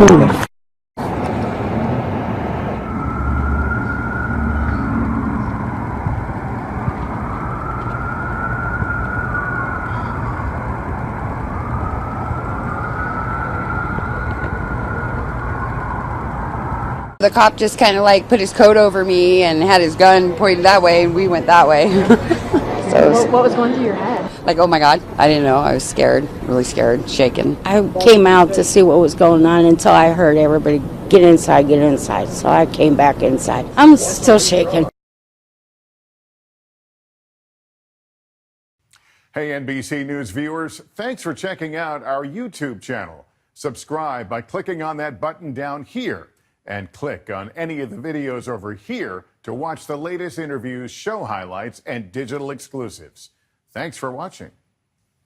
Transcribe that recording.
The cop just kind of like put his coat over me and had his gun pointed that way, and we went that way. So what was going through your head? Like, oh my God, I didn't know. I was scared, really scared, shaking. I came out to see what was going on until I heard everybody get inside, get inside. So I came back inside. I'm still shaking. Hey, NBC News viewers, thanks for checking out our YouTube channel. Subscribe by clicking on that button down here and click on any of the videos over here to watch the latest interviews, show highlights, and digital exclusives. Thanks for watching.